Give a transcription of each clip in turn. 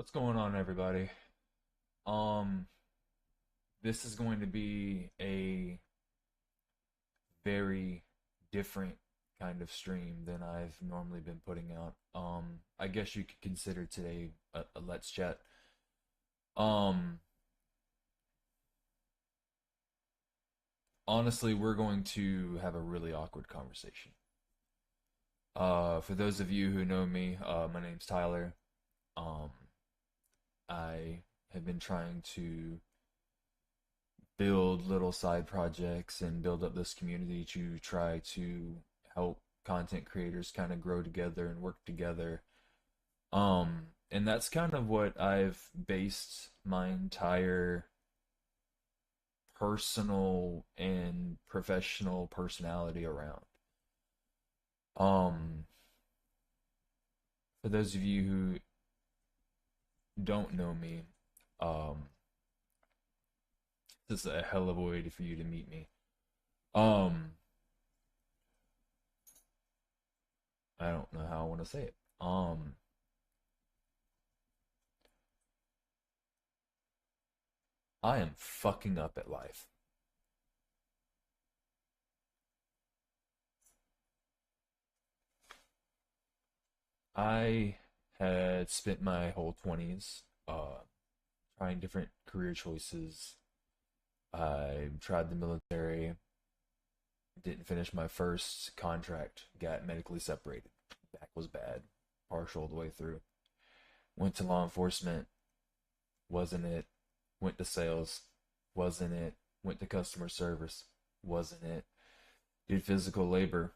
What's going on, everybody? Um, this is going to be a very different kind of stream than I've normally been putting out. I guess you could consider today a Let's Chat. Um, Honestly, we're going to have a really awkward conversation. For those of you who know me, my name's Tyler. Um, I have been trying to build little side projects and build up this community to try to help content creators kind of grow together and work together. And that's kind of what I've based my entire personal and professional personality around. Um, for those of you who don't know me, um, this is a hell of a way for you to meet me. Um, I don't know how I want to say it. I am fucking up at life. I had spent my whole 20s trying different career choices. I tried the military, didn't finish my first contract, got medically separated. Back was bad, partial all the way through. Went to law enforcement, wasn't it. Went to sales, wasn't it. Went to customer service, wasn't it. Did physical labor,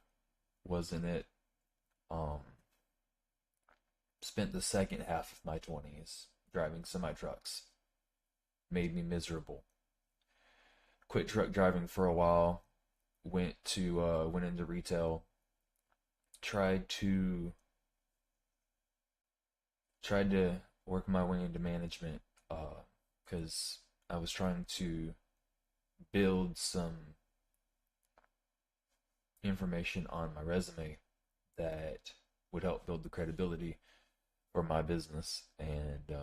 wasn't it. Um, Spent the second half of my 20s driving semi trucks. Made me miserable. Quit truck driving for a while. Went into retail. Tried to tried to work my way into management because I was trying to build some information on my resume that would help build the credibility for my business. And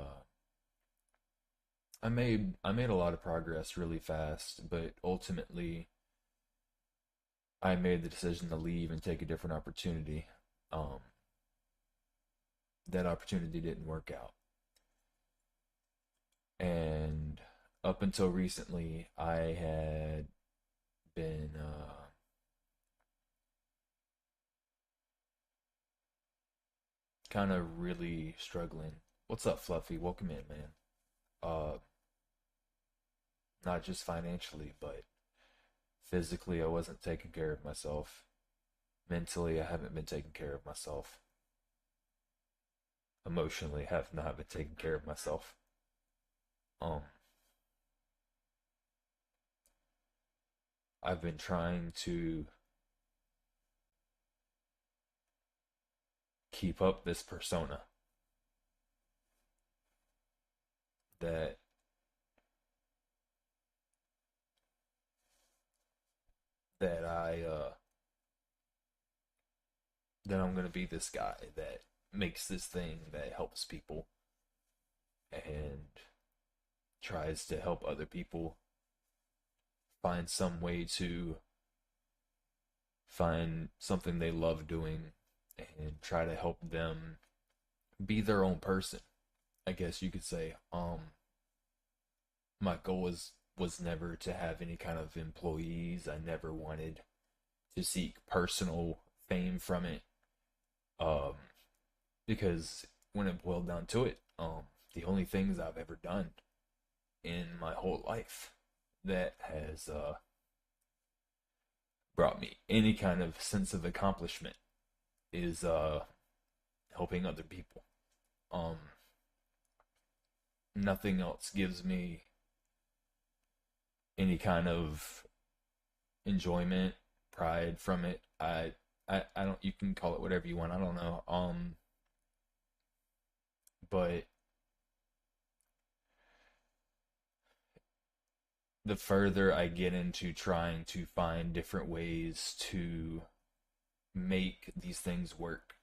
I made a lot of progress really fast, but ultimately I made the decision to leave and take a different opportunity. Um, that opportunity didn't work out, and up until recently, I had been kind of really struggling. What's up, Fluffy? Welcome in, man. Uh, Not just financially, but physically, I wasn't taking care of myself. Mentally, I haven't been taking care of myself. Emotionally, have not been taking care of myself. Um, I've been trying to keep up this persona that that I that I'm gonna be this guy that makes this thing that helps people and tries to help other people find some way to find something they love doing and try to help them be their own person. I guess you could say. My goal was never to have any kind of employees. I never wanted to seek personal fame from it. Um, because when it boiled down to it, the only things I've ever done in my whole life that has brought me any kind of sense of accomplishment is helping other people. Um, Nothing else gives me any kind of enjoyment, pride from it. I don't. You can call it whatever you want. I don't know. But the further I get into trying to find different ways to make these things work,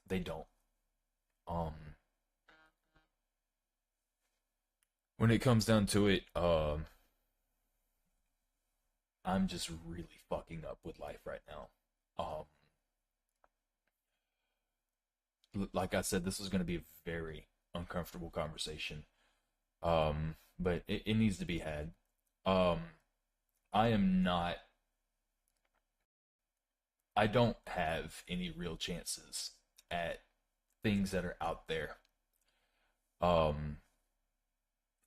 they don't. Um, when it comes down to it, I'm just really fucking up with life right now. Like I said, this is going to be a very uncomfortable conversation. But it needs to be had. Um, I am not. I don't have any real chances at things that are out there. Um,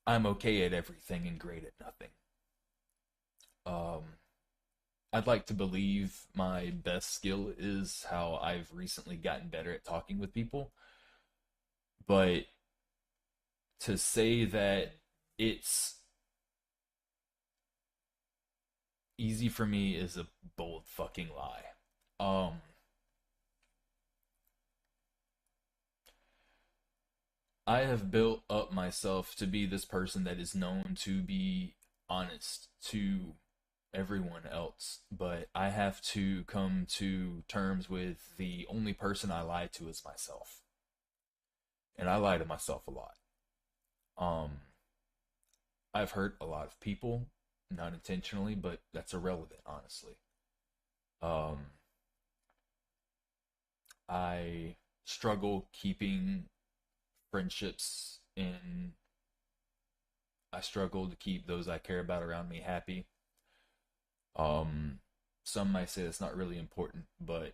I'm okay at everything and great at nothing. Um, I'd like to believe my best skill is how I've recently gotten better at talking with people, but to say that it's easy for me is a bold fucking lie. Um, I have built up myself to be this person that is known to be honest to everyone else, but I have to come to terms with the only person I lie to is myself. And I lie to myself a lot. Um, I've hurt a lot of people, not intentionally, but that's irrelevant, honestly. Um, I struggle keeping friendships in. I struggle to keep those I care about around me happy. Um, some might say that's not really important, but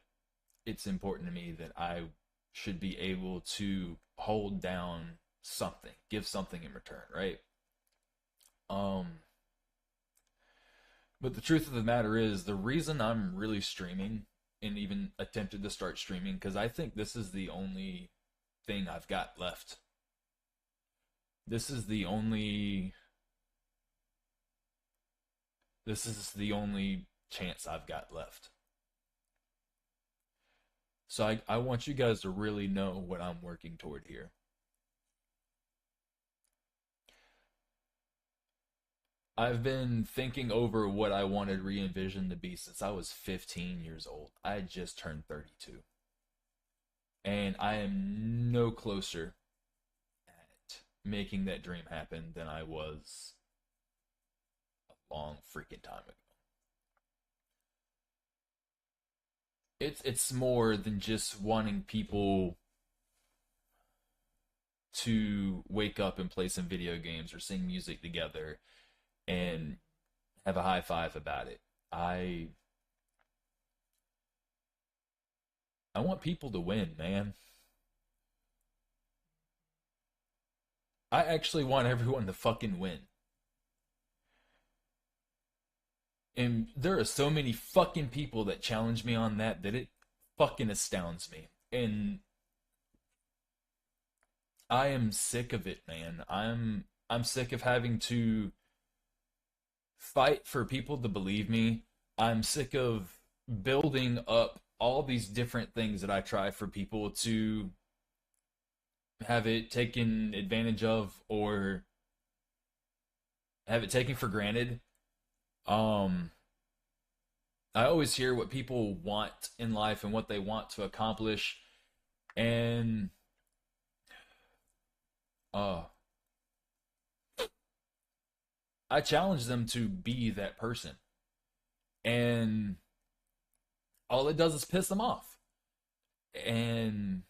it's important to me that I should be able to hold down something, give something in return, right? Um, but the truth of the matter is, the reason I'm really streaming and even attempted to start streaming, because I think this is the only thing I've got left. This is the only. This is the only chance I've got left. So I want you guys to really know what I'm working toward here. I've been thinking over what I wanted Re Envision to be since I was 15 years old. I just turned 32. And I am no closer at making that dream happen than I was a long freaking time ago. It's more than just wanting people to wake up and play some video games or sing music together and have a high five about it. I I want people to win, man. I actually want everyone to fucking win. And there are so many fucking people that challenge me on that it fucking astounds me. And I am sick of it, man. I'm sick of having to fight for people to believe me. I'm sick of building up all these different things that I try for people to have it taken advantage of or have it taken for granted. Um, I always hear what people want in life and what they want to accomplish, and uh, I challenge them to be that person. And all it does is piss them off. And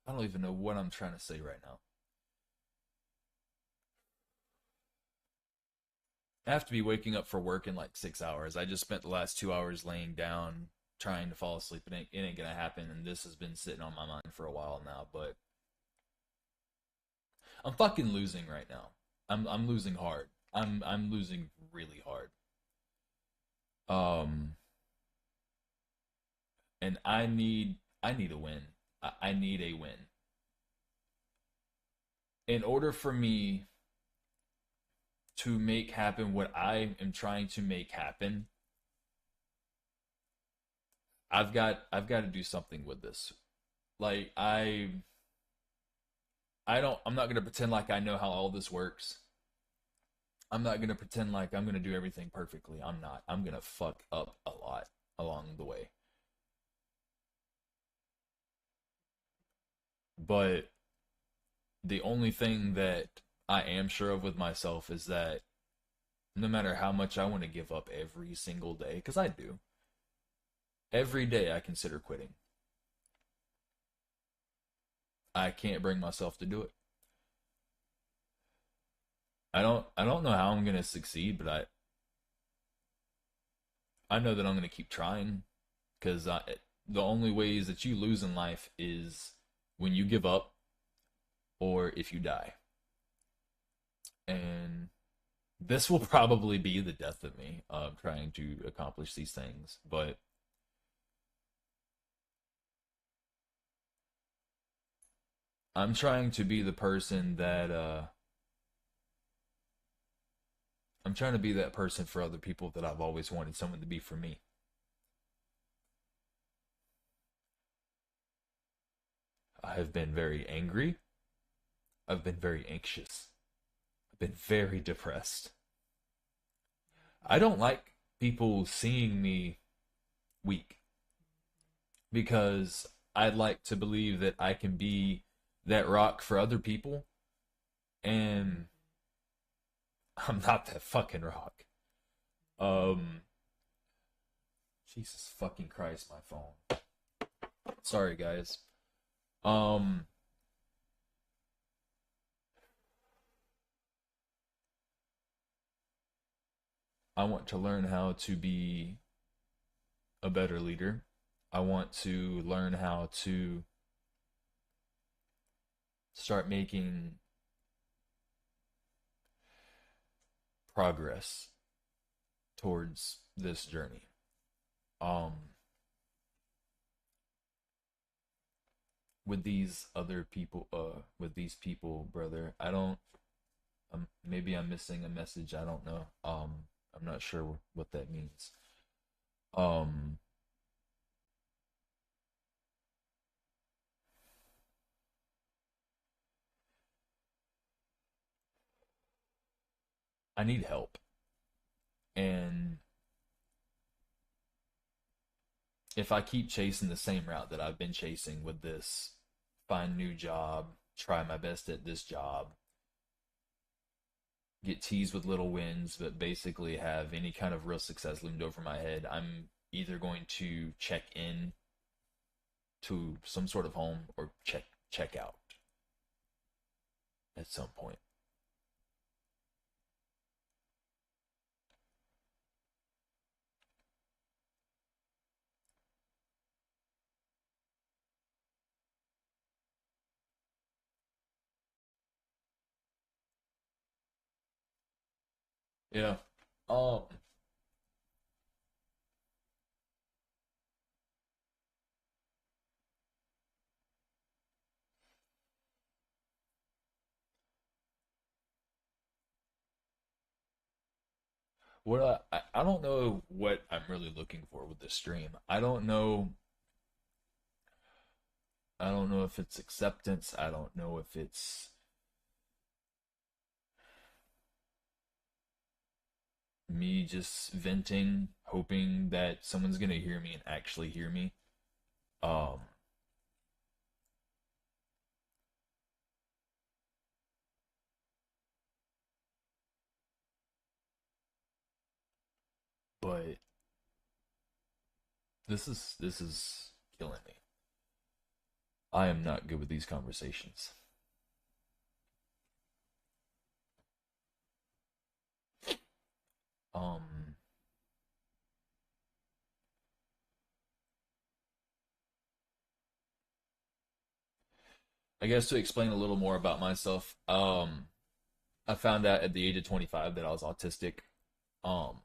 I don't even know what I'm trying to say right now. I have to be waking up for work in like 6 hours. I just spent the last 2 hours laying down trying to fall asleep. It ain't gonna happen. And this has been sitting on my mind for a while now. But I'm fucking losing right now. I'm losing hard. I'm losing really hard. Um, and I need a win. I need a win. In order for me to make happen what I am trying to make happen, I've got to do something with this. Like I'm not going to pretend like I know how all this works. I'm not going to pretend like I'm going to do everything perfectly. I'm not. I'm going to fuck up a lot along the way. But the only thing that I am sure of with myself is that no matter how much I want to give up every single day, because I do, every day I consider quitting. I can't bring myself to do it. I don't know how I'm gonna succeed, but I know that I'm gonna keep trying because the only ways that you lose in life is when you give up or if you die. And this will probably be the death of me trying to accomplish these things. But I'm trying to be the person that I'm trying to be that person for other people that I've always wanted someone to be for me. I have been very angry. I've been very anxious. I've been very depressed. I don't like people seeing me weak because I'd like to believe that I can be that rock for other people, and I'm not that fucking rock. Um, Jesus fucking Christ, my phone. Sorry, guys. Um, I want to learn how to be a better leader. I want to learn how to start making progress towards this journey. Um, with these other people, with these people, brother, I don't. Maybe I'm missing a message. I don't know. I'm not sure what that means. Um, I need help, and if I keep chasing the same route that I've been chasing with this, find new job, try my best at this job, get teased with little wins, but basically have any kind of real success loomed over my head, I'm either going to check in to some sort of home or check out at some point. Yeah. Um. What I don't know what I'm really looking for with this stream. I don't know if it's acceptance. I don't know if it's me just venting, hoping that someone's gonna hear me and actually hear me. Um, but this is killing me. I am not good with these conversations. Um, I guess to explain a little more about myself, I found out at the age of 25 that I was autistic. Um,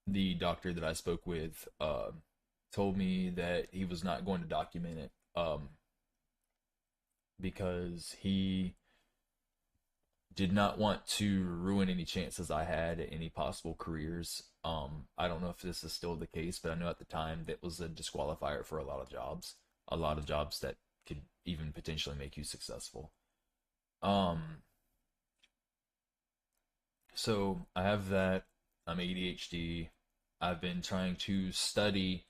the doctor that I spoke with told me that he was not going to document it because he did not want to ruin any chances I had at any possible careers. I don't know if this is still the case, but I know at the time that was a disqualifier for a lot of jobs that could even potentially make you successful. Um, so I have that. I'm ADHD. I've been trying to study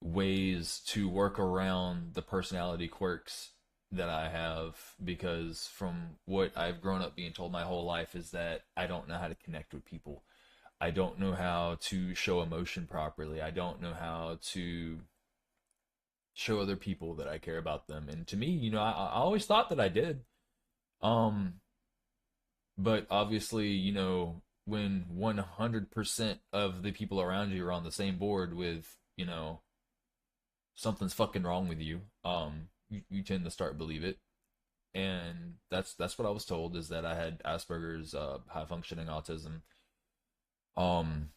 ways to work around the personality quirks that I have, because from what I've grown up being told my whole life is that I don't know how to connect with people. I don't know how to show emotion properly. I don't know how to show other people that I care about them. And to me, I always thought that I did. Um, but obviously, when 100% of the people around you are on the same board with, something's fucking wrong with you, you tend to start believe it. And that's what I was told, is that I had Asperger's, high functioning autism. Um,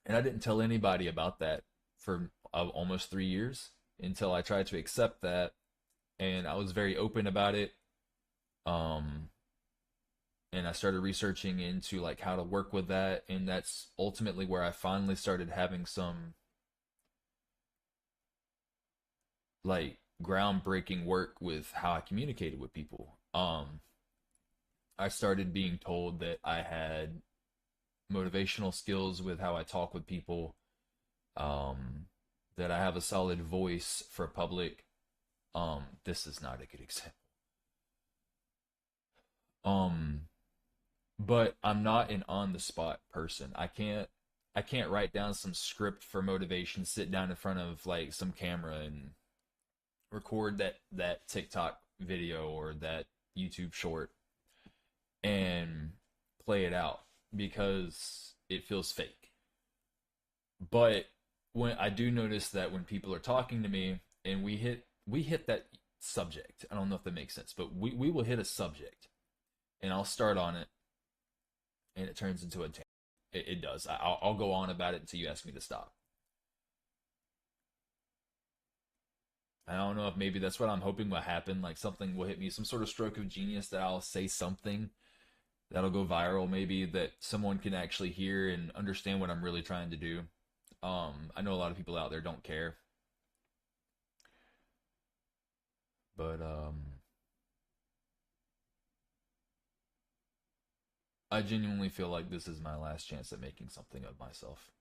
and I didn't tell anybody about that for almost 3 years, until I tried to accept that, and I was very open about it. Um, and I started researching into like how to work with that, and that's ultimately where I finally started having some like groundbreaking work with how I communicated with people. I started being told that I had motivational skills with how I talk with people, um, that I have a solid voice for public. This is not a good example. Um, but I'm not an on the spot person. I can't write down some script for motivation, sit down in front of like some camera and record that TikTok video or that YouTube short and play it out, because it feels fake. But when I do notice that when people are talking to me and we hit that subject, I don't know if that makes sense, but we will hit a subject and I'll start on it and it turns into a tangent. It does. I'll go on about it until you ask me to stop. I don't know if maybe that's what I'm hoping will happen. Like something will hit me, some sort of stroke of genius, that I'll say something that'll go viral, maybe that someone can actually hear and understand what I'm really trying to do. I know a lot of people out there don't care, but I genuinely feel like this is my last chance at making something of myself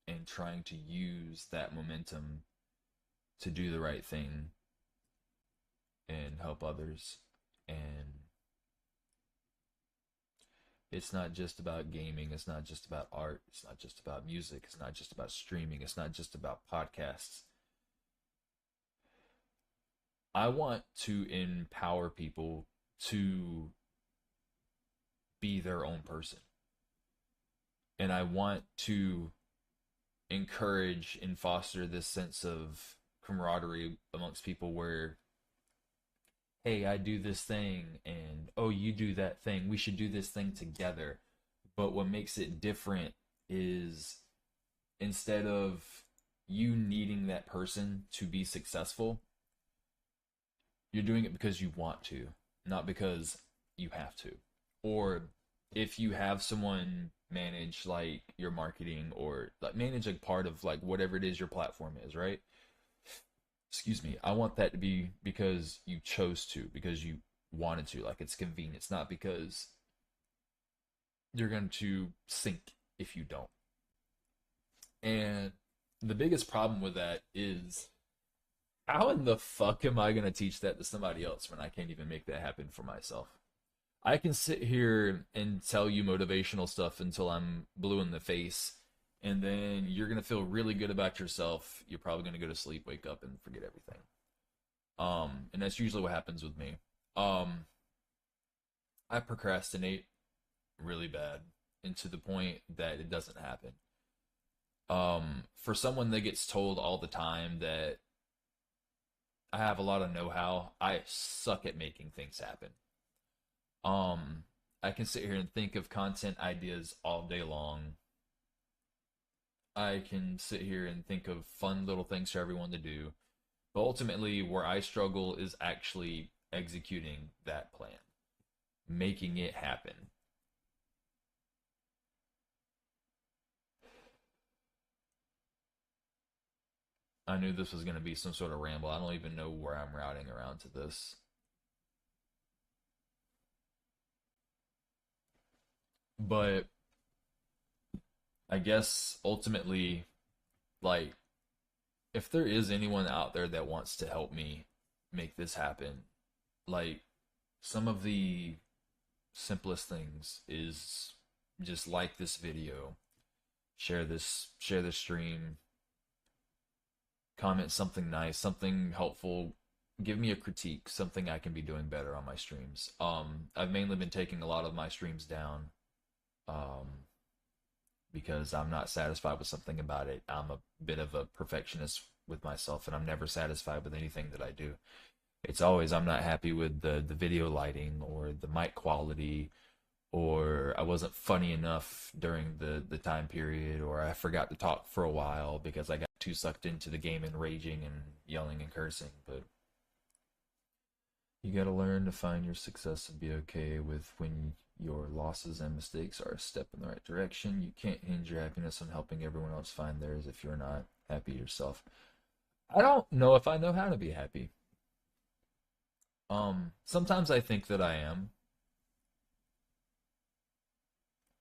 and trying to use that momentum to do the right thing and help others. And it's not just about gaming, it's not just about art, it's not just about music, it's not just about streaming, it's not just about podcasts. I want to empower people to be their own person. And I want to encourage and foster this sense of camaraderie amongst people where, hey, I do this thing, and oh, you do that thing. We should do this thing together. But what makes it different is, instead of you needing that person to be successful, you're doing it because you want to, not because you have to. Or if you have someone manage like your marketing, or like manage a part of like whatever it is your platform is, right? Excuse me. I want that to be because you chose to, because you wanted to, like it's convenient. It's not because you're going to sink if you don't. And the biggest problem with that is, how in the fuck am I going to teach that to somebody else when I can't even make that happen for myself? I can sit here and tell you motivational stuff until I'm blue in the face, and then you're gonna feel really good about yourself. You're probably gonna go to sleep, wake up, and forget everything. And that's usually what happens with me. Um, I procrastinate really bad, and to the point that it doesn't happen. For someone that gets told all the time that I have a lot of know-how, I suck at making things happen. Um, I can sit here and think of content ideas all day long. I can sit here and think of fun little things for everyone to do. But ultimately, where I struggle is actually executing that plan, making it happen. I knew this was going to be some sort of ramble. I don't even know where I'm routing around to this. But I guess ultimately, like, if there is anyone out there that wants to help me make this happen, like some of the simplest things is just like this video, share this stream, comment something nice, something helpful, give me a critique, something I can be doing better on my streams. I've mainly been taking a lot of my streams down, um, because I'm not satisfied with something about it. I'm a bit of a perfectionist with myself, and I'm never satisfied with anything that I do. It's always I'm not happy with the video lighting or the mic quality, or I wasn't funny enough during the time period, or I forgot to talk for a while because I got too sucked into the game and raging and yelling and cursing. But you gotta learn to find your success and be okay with when your losses and mistakes are a step in the right direction. You can't hinge your happiness on helping everyone else find theirs if you're not happy yourself. I don't know if I know how to be happy. Sometimes I think that I am,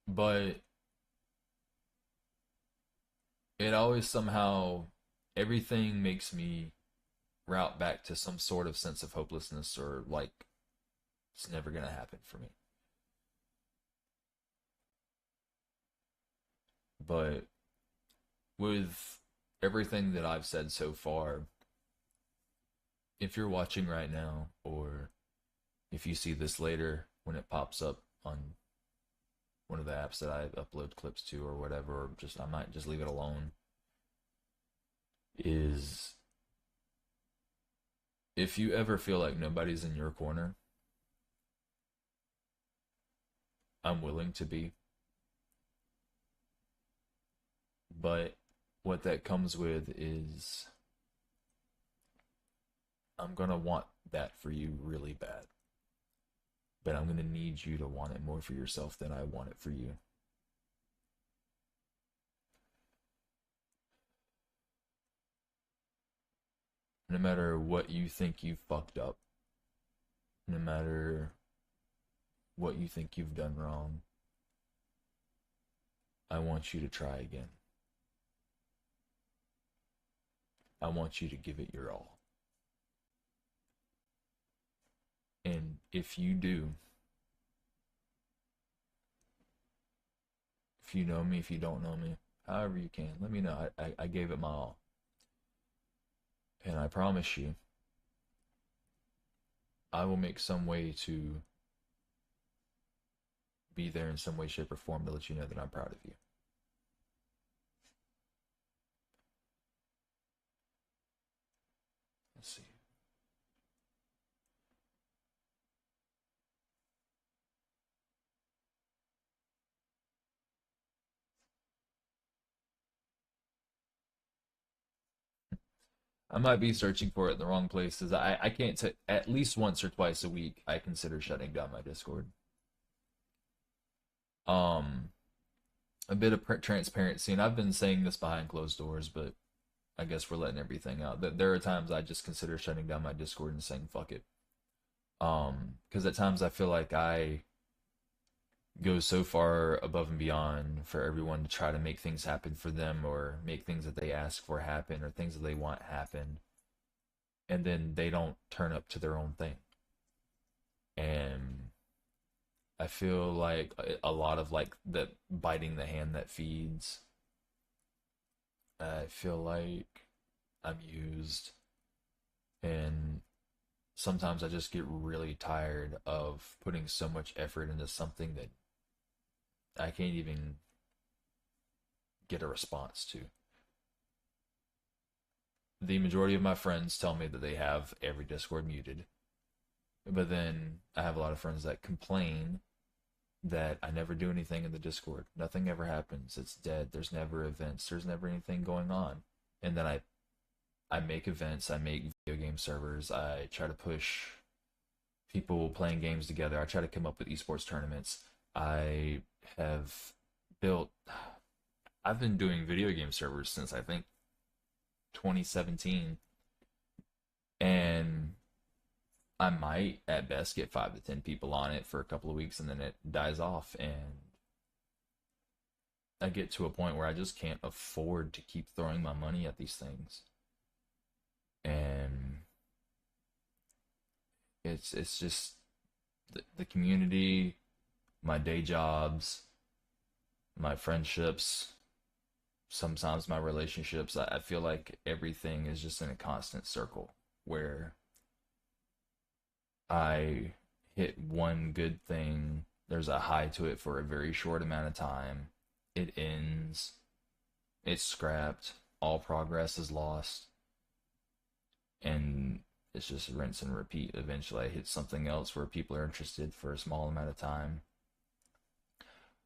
but it always somehow everything makes me route back to some sort of sense of hopelessness, or like it's never gonna happen for me. But with everything that I've said so far, if you're watching right now, or if you see this later when it pops up on one of the apps that I upload clips to or whatever, or just I might just leave it alone, is if you ever feel like nobody's in your corner, I'm willing to be. But what that comes with is I'm going to want that for you really bad. But I'm going to need you to want it more for yourself than I want it for you. No matter what you think you've fucked up, no matter what you think you've done wrong, I want you to try again. I want you to give it your all. And if you do, if you know me, if you don't know me, however you can, let me know. I gave it my all. And I promise you, I will make some way to be there in some way, shape, or form to let you know that I'm proud of you. Let's see. I might be searching for it in the wrong places. I can't t at least once or twice a week I consider shutting down my Discord. Um, a bit of transparency, and I've been saying this behind closed doors, but I guess we're letting everything out. That there are times I just consider shutting down my Discord and saying fuck it. Because at times I feel like I go so far above and beyond for everyone to try to make things happen for them, or make things that they ask for happen, or things that they want happen, and then they don't turn up to their own thing. And I feel like a lot of like the biting the hand that feeds. I feel like I'm used, and sometimes I just get really tired of putting so much effort into something that I can't even get a response to. The majority of my friends tell me that they have every Discord muted, but then I have a lot of friends that complain that I never do anything in the Discord. Nothing ever happens. It's dead. There's never events. There's never anything going on. And then I make events. I make video game servers. I try to push people playing games together. I try to come up with esports tournaments. I have built. I've been doing video game servers since I think 2017, and I might at best get 5 to 10 people on it for a couple of weeks, and then it dies off, and I get to a point where I just can't afford to keep throwing my money at these things. And It's just the community, my day jobs, my friendships, sometimes my relationships. I feel like everything is just in a constant circle where I hit one good thing, there's a high to it for a very short amount of time. It ends, it's scrapped, all progress is lost, and it's just rinse and repeat. Eventually, I hit something else where people are interested for a small amount of time.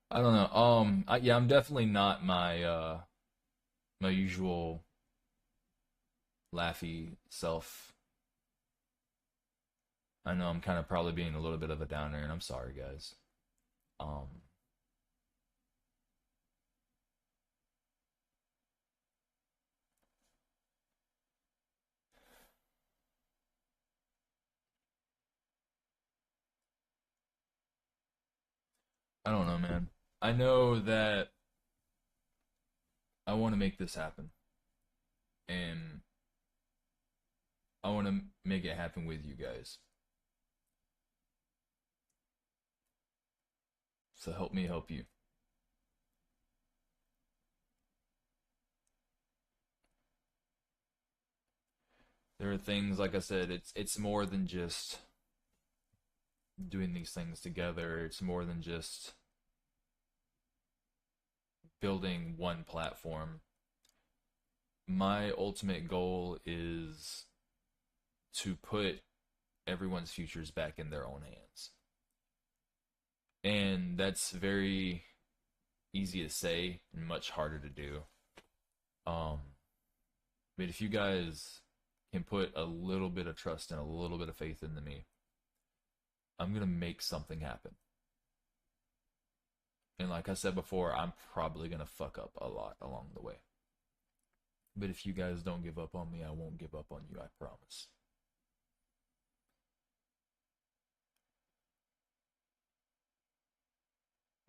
I don't know. Yeah, I'm definitely not my usual laughy self. I know I'm kind of probably being a little bit of a downer, and I'm sorry, guys. Um, I don't know, man. I know that I want to make this happen, and I want to make it happen with you guys. So help me help you. There are things, like I said, it's more than just doing these things together. It's more than just building one platform. My ultimate goal is to put everyone's futures back in their own hands. And that's very easy to say and much harder to do. Um, but if you guys can put a little bit of trust and a little bit of faith into me, I'm gonna make something happen. And like I said before, I'm probably gonna fuck up a lot along the way. But if you guys don't give up on me, I won't give up on you, I promise.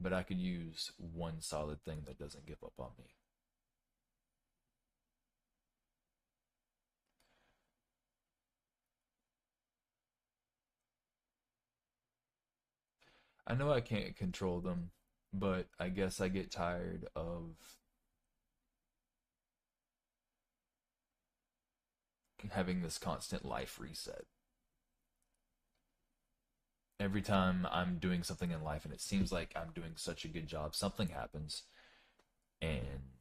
But I could use one solid thing that doesn't give up on me. I know I can't control them, but I guess I get tired of having this constant life reset. Every time I'm doing something in life and it seems like I'm doing such a good job, something happens and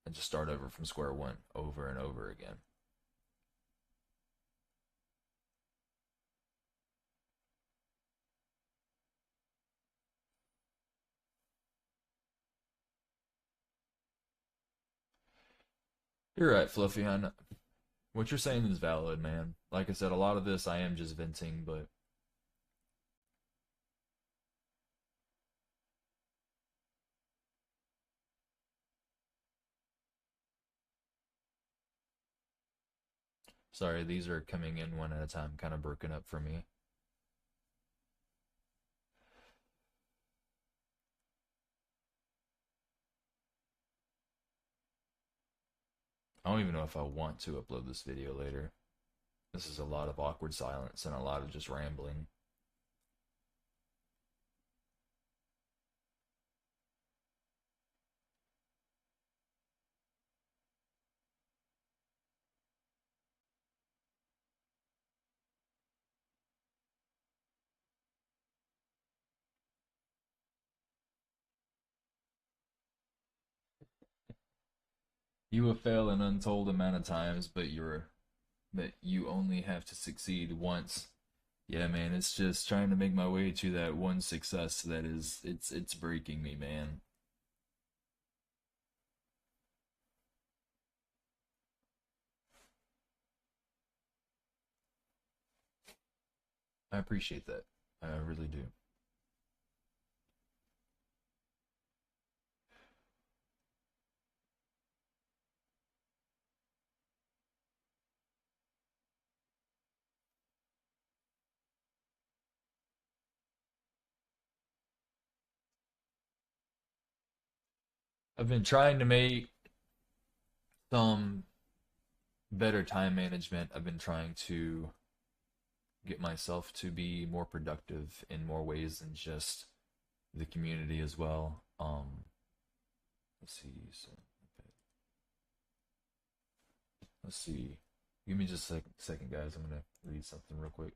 I just start over from square one over and over again. You're right, Fluffy. I know. What you're saying is valid, man. Like I said, a lot of this I am just venting, but sorry, these are coming in one at a time, kind of broken up for me. I don't even know if I want to upload this video later. This is a lot of awkward silence and a lot of just rambling. You will fail an untold amount of times, but you only have to succeed once. Yeah, man, it's just trying to make my way to that one success that is it's breaking me, man. I appreciate that. I really do. I've been trying to make some better time management. I've been trying to get myself to be more productive in more ways than just the community as well. Let's see. So, let's see. Give me just a second, guys. I'm gonna read something real quick.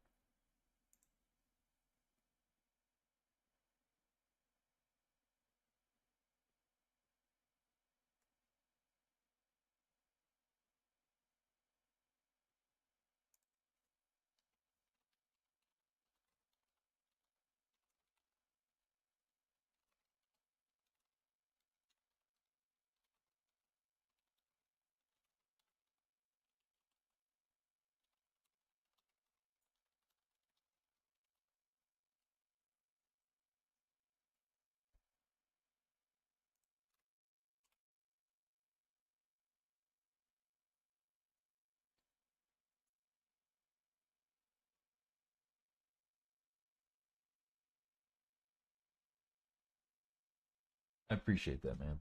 I appreciate that, man.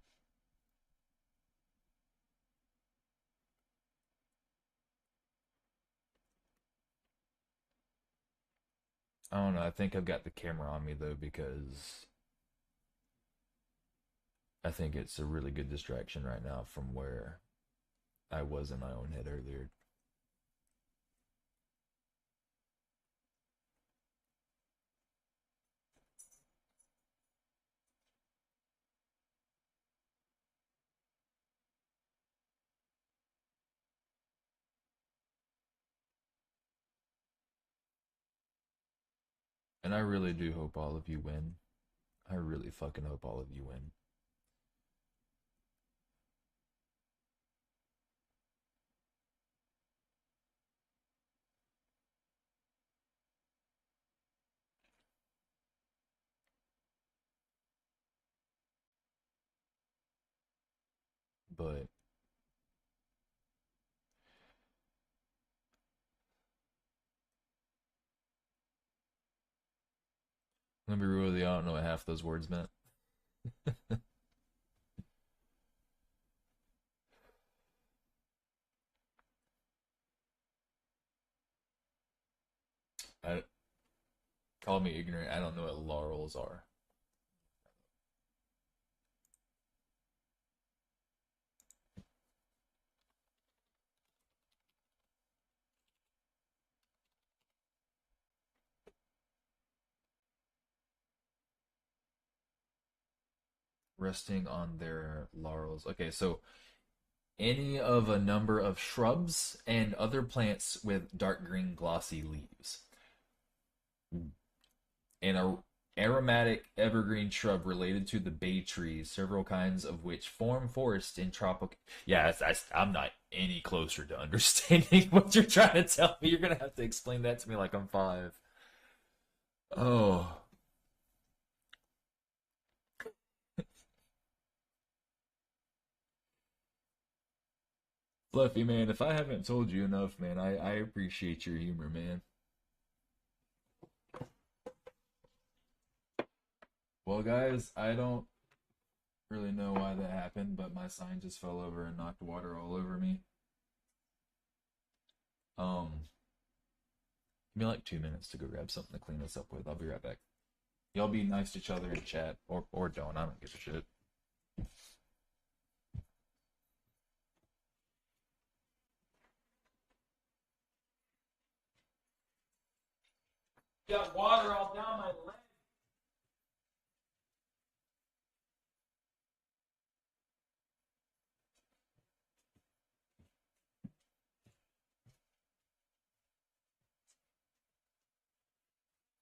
I don't know. I think I've got the camera on me though because I think it's a really good distraction right now from where I was in my own head earlier. And I really do hope all of you win. I really fucking hope all of you win. But let me be real with you, I don't know what half those words meant. I call me ignorant. I don't know what laurels are. Resting on their laurels. Okay, so any of a number of shrubs and other plants with dark green glossy leaves. And a aromatic evergreen shrub related to the bay trees, several kinds of which form forests in tropical. Yeah, I'm not any closer to understanding what you're trying to tell me. You're gonna have to explain that to me like I'm five. Oh, Fluffy man, if I haven't told you enough, man, I appreciate your humor, man. Well, guys, I don't really know why that happened, but my sign just fell over and knocked water all over me. Um, Give me like 2 minutes to go grab something to clean this up with. I'll be right back. Y'all be nice to each other in chat, or don't. I don't give a shit. Got water all down my leg.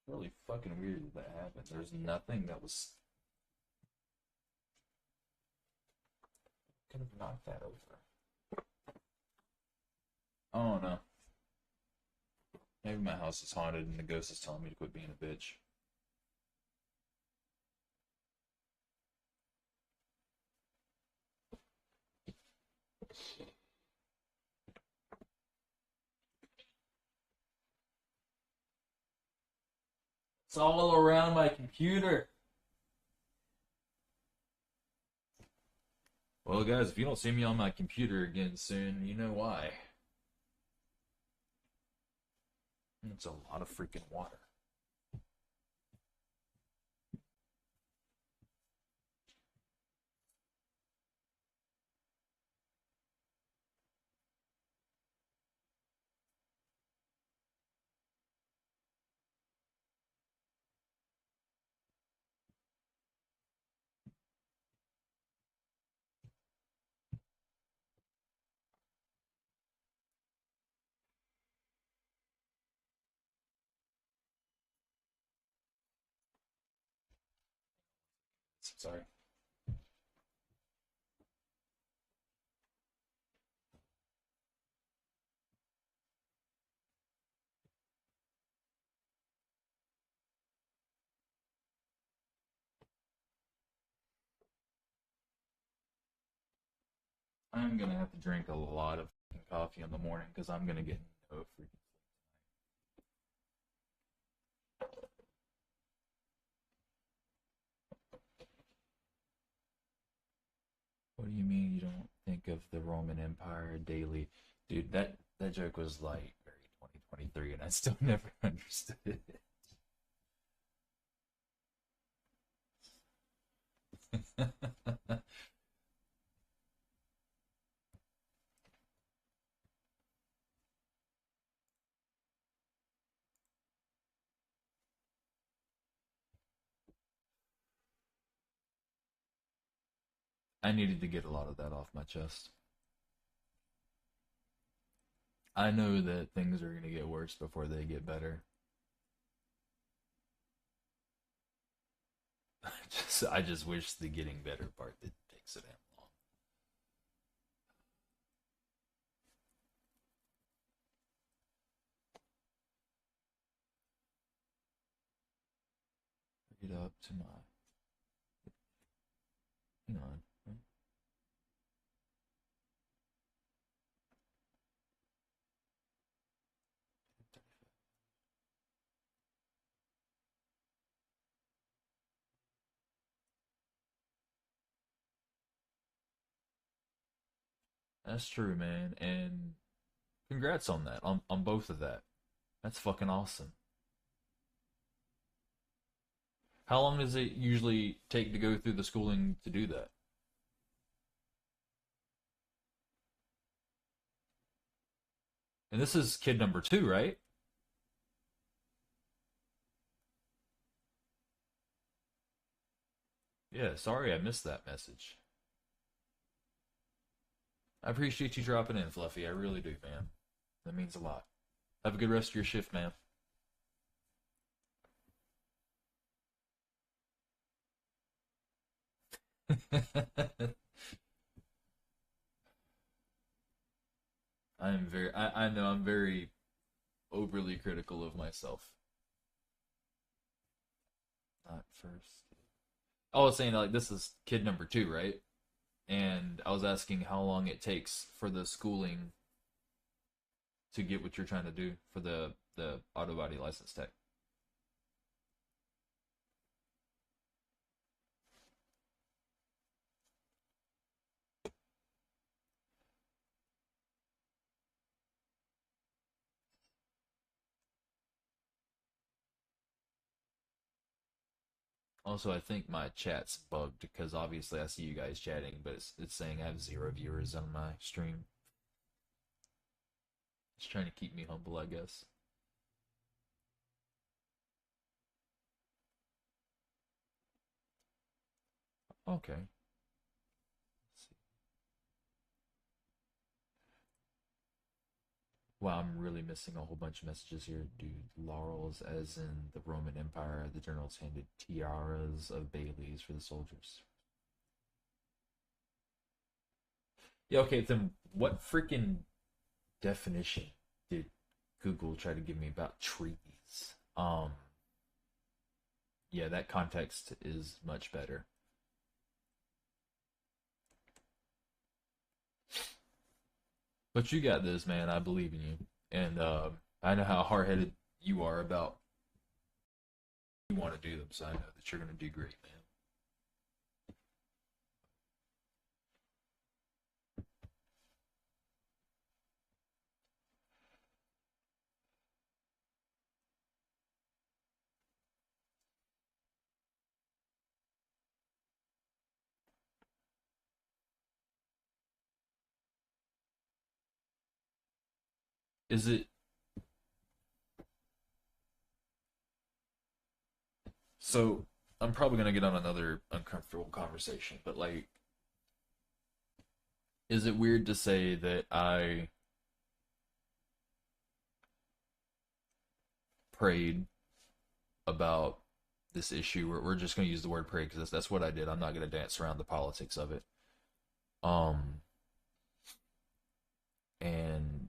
Really fucking weird that that happened. There's nothing that was could have knocked that over. I don't know. Maybe my house is haunted and the ghost is telling me to quit being a bitch. It's all around my computer. Well, guys, if you don't see me on my computer again soon, you know why. It's a lot of freaking water. Sorry. I'm gonna have to drink a lot of coffee in the morning because I'm gonna get no freaking. What do you mean you don't think of the Roman Empire daily? Dude, that joke was like very 2023 and I still never understood it. I needed to get a lot of that off my chest. I know that things are going to get worse before they get better. I just wish the getting better part didn't take so damn long. Get up to my. Hang on. That's true, man. And congrats on that. On both of that. That's fucking awesome. How long does it usually take to go through the schooling to do that? And this is kid number two, right? Yeah, sorry I missed that message. I appreciate you dropping in, Fluffy. I really do, man. That means a lot. Have a good rest of your shift, man. I know I'm very overly critical of myself. Not first. I was saying like this is kid number two, right? And I was asking how long it takes for the schooling to get what you're trying to do for the auto body license tech. Also, I think my chat's bugged because obviously I see you guys chatting, but it's saying I have 0 viewers on my stream. It's trying to keep me humble, I guess. Okay. Wow, I'm really missing a whole bunch of messages here, dude. Laurels, as in the Roman Empire, the generals handed tiaras of baileys for the soldiers. Yeah, okay, then what freaking definition did Google try to give me about trees? Yeah, that context is much better. But you got this, man. I believe in you, and I know how hard headed you are about you want to do them. So I know that you're gonna do great, man. is it so? I'm probably gonna get on another uncomfortable conversation, but like, is it weird to say that I prayed about this issue? We're just gonna use the word pray because that's what I did. I'm not gonna dance around the politics of it. Um, and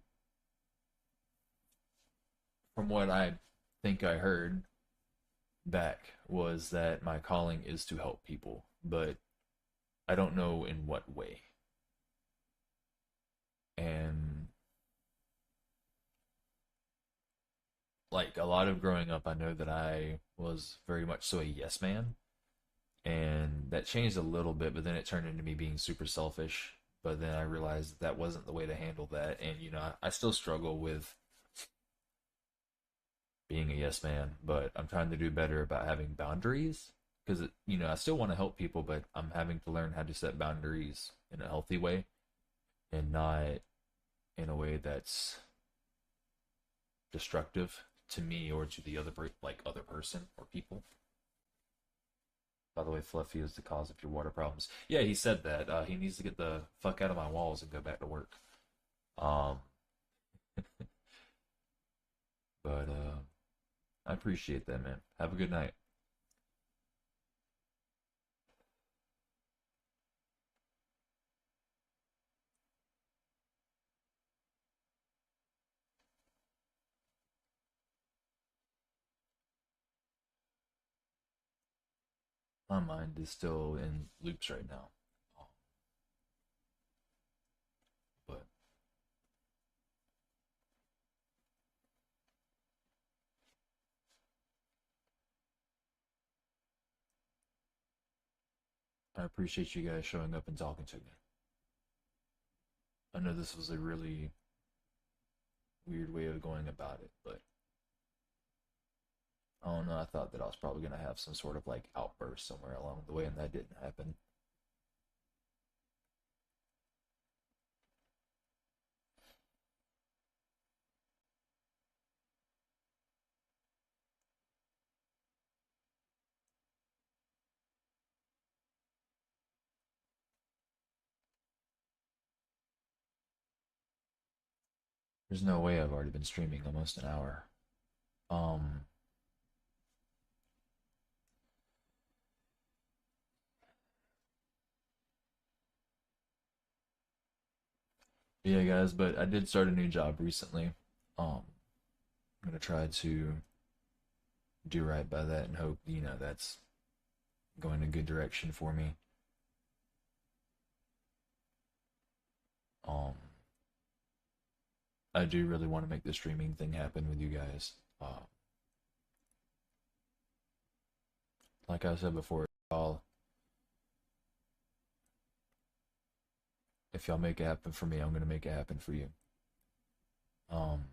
from what I think I heard back was that my calling is to help people, but I don't know in what way. And like a lot of growing up, I know that I was very much so a yes man, and that changed a little bit, but then it turned into me being super selfish. But then I realized that wasn't the way to handle that, and I still struggle with being a yes man, but I'm trying to do better about having boundaries because I still want to help people, but I'm having to learn how to set boundaries in a healthy way and not in a way that's destructive to me or to the other person or people. By the way, Fluffy is the cause of your water problems. Yeah, he said that. He needs to get the fuck out of my walls and go back to work. Um, but I appreciate that, man. Have a good night. My mind is still in loops right now. Um, but I appreciate you guys showing up and talking to me. I know this was a really weird way of going about it, but I don't know. I thought that I was probably gonna have some sort of like outburst somewhere along the way, and that didn't happen. There's no way I've already been streaming almost an hour. Um, yeah, guys, but I did start a new job recently. I'm gonna try to do right by that and hope that's going a good direction for me. Um, I do really want to make the streaming thing happen with you guys. Like I said before, y'all, if y'all make it happen for me, I'm gonna make it happen for you. Um,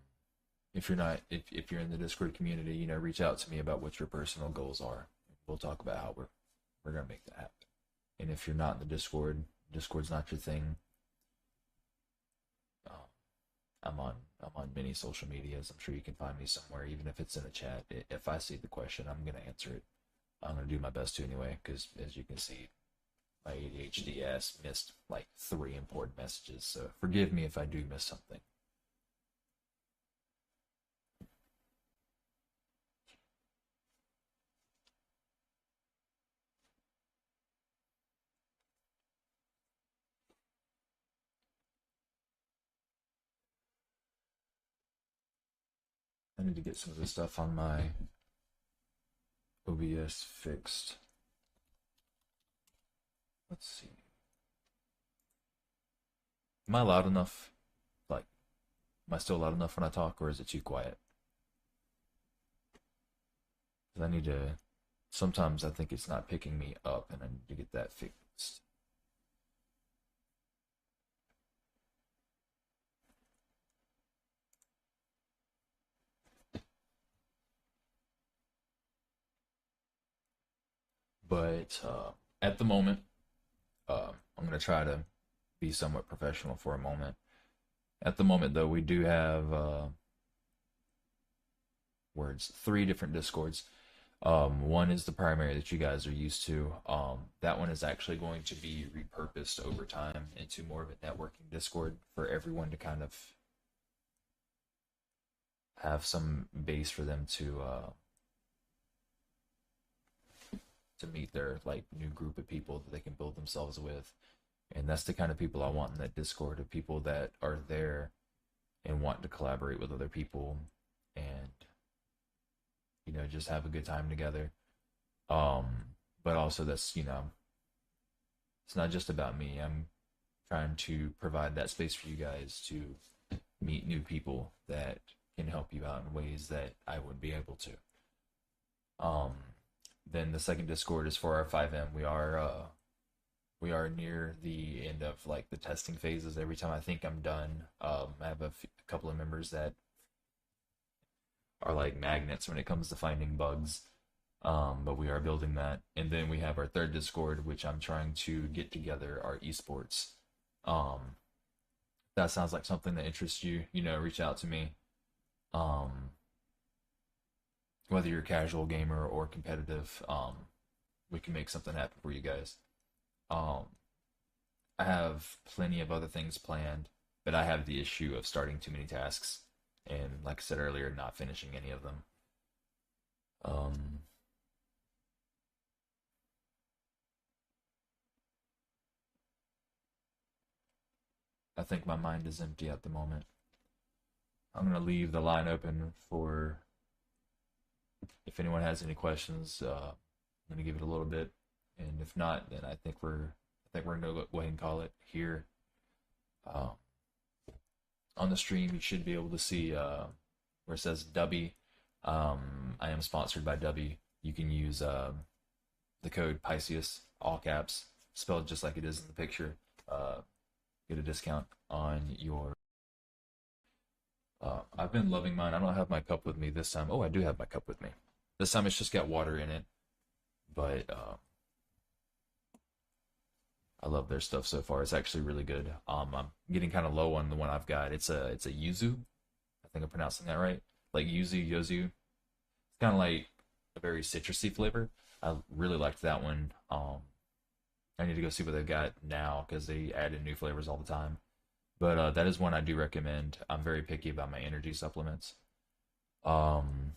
if you're not, if you're in the Discord community, reach out to me about what your personal goals are. We'll talk about how we're gonna make that happen. And if you're not in the Discord's not your thing. Um, I'm on many social medias. I'm sure you can find me somewhere, even if it's in the chat. If I see the question, I'm gonna answer it. I'm gonna do my best to anyway, because as you can see, my ADHD ass missed like 3 important messages. So forgive me if I do miss something. I need to get some of this stuff on my OBS fixed. Let's see. Am I loud enough? Like, am I still loud enough when I talk, or is it too quiet? 'Cause I need to. Sometimes I think it's not picking me up, and I need to get that fixed. But at the moment, I'm gonna try to be somewhat professional for a moment. At the moment, though, we do have three different Discords. One is the primary that you guys are used to. That one is actually going to be repurposed over time into more of a networking Discord for everyone to kind of have some base for them to meet their like new group of people that they can build themselves with. And that's the kind of people I want in that Discord, of people that are there and want to collaborate with other people and just have a good time together. Um, but also that's it's not just about me. I'm trying to provide that space for you guys to meet new people that can help you out in ways that I wouldn't be able to. Um, then the second Discord is for our 5M. We are near the end of like the testing phases. Every time I think I'm done, I have a couple of members that are like magnets when it comes to finding bugs. But we are building that, and then we have our third Discord, which I'm trying to get together our esports. Um, that sounds like something that interests you. Reach out to me. Um, whether you're a casual gamer or competitive, we can make something happen for you guys. Um, I have plenty of other things planned, but I have the issue of starting too many tasks, and like I said earlier, not finishing any of them. Um, I think my mind is empty at the moment. I'm gonna leave the line open for if anyone has any questions. I'm gonna give it a little bit, and if not, then I think we're gonna go ahead and call it here. Um, on the stream, you should be able to see where it says Dubby. I am sponsored by Dubby. You can use the code Pisces, all caps, spelled just like it is in the picture. Uh, get a discount on your. I've been loving mine. I don't have my cup with me this time. Oh, I do have my cup with me. This time it's just got water in it, but I love their stuff so far. It's actually really good. I'm getting kind of low on the one I've got. It's a yuzu. I think I'm pronouncing that right. Like yuzu. It's kind of like a very citrusy flavor. I really liked that one. I need to go see what they've got now because they add in new flavors all the time. But that is one I do recommend. I'm very picky about my energy supplements. Um,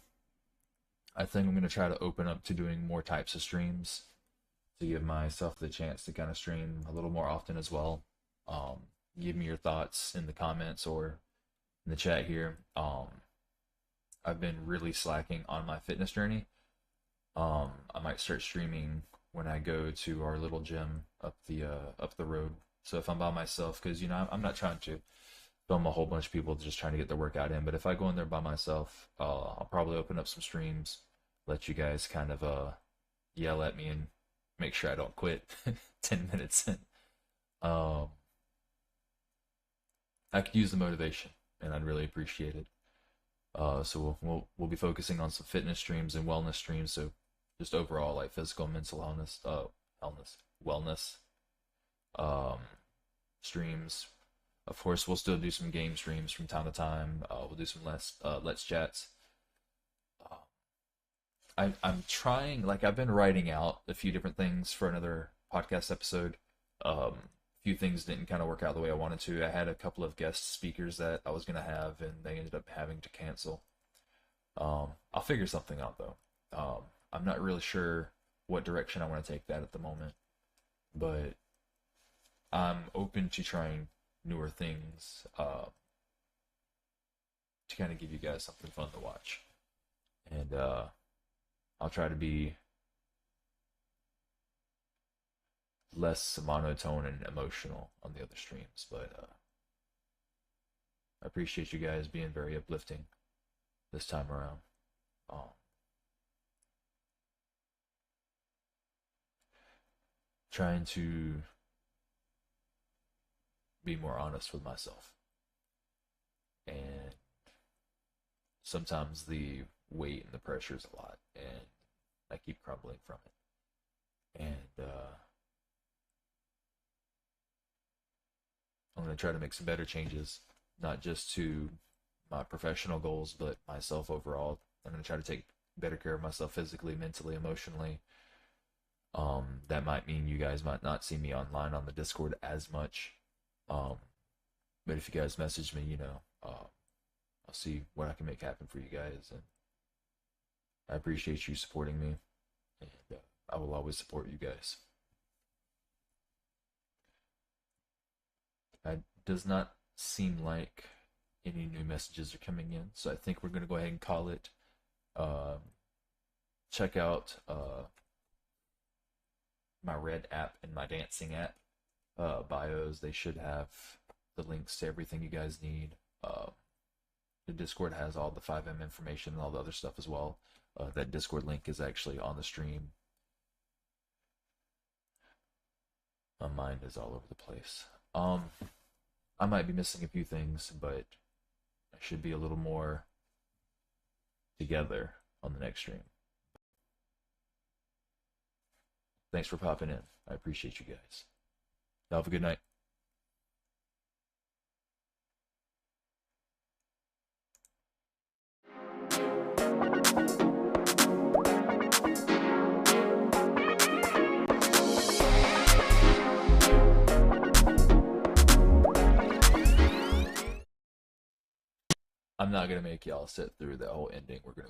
I think I'm gonna try to open up to doing more types of streams to give myself the chance to kind of stream a little more often as well. Give me your thoughts in the comments or in the chat here. I've been really slacking on my fitness journey. I might start streaming when I go to our little gym up the road. So if I'm by myself, because I'm not trying to film a whole bunch of people just trying to get their workout in, but if I go in there by myself, I'll probably open up some streams, let you guys kind of yell at me and make sure I don't quit 10 minutes in. Um, I could use the motivation, and I'd really appreciate it. So we'll be focusing on some fitness streams and wellness streams. So just overall like physical and mental wellness um, streams. Of course, we'll still do some game streams from time to time. We'll do some less let's chats. Uh, I'm trying, like I've been writing out a few different things for another podcast episode. A few things didn't kind of work out the way I wanted to. I had a couple of guest speakers that I was gonna have, and they ended up having to cancel. I'll figure something out though. I'm not really sure what direction I want to take that at the moment, but I'm open to trying newer things to kind of give you guys something fun to watch. And I'll try to be less monotone and emotional on the other streams. But I appreciate you guys being very uplifting this time around. Um, trying to be more honest with myself. And sometimes the weight and the pressure is a lot, and I keep crumbling from it. And I'm going to try to make some better changes not just to my professional goals, but myself overall. I'm going to try to take better care of myself physically, mentally, emotionally. That might mean you guys might not see me online on the Discord as much. Um, but if you guys message me, I'll see what I can make happen for you guys. And I appreciate you supporting me. And I will always support you guys. It does not seem like any new messages are coming in, so I think we're going to go ahead and call it. Check out my Red app and my Dancing app bios. They should have the links to everything you guys need. The Discord has all the FiveM information and all the other stuff as well. That Discord link is actually on the stream. My mind is all over the place. I might be missing a few things, but I should be a little more together on the next stream. Thanks for popping in. I appreciate you guys. Have a good night. I'm not gonna make y'all sit through the whole ending. We're gonna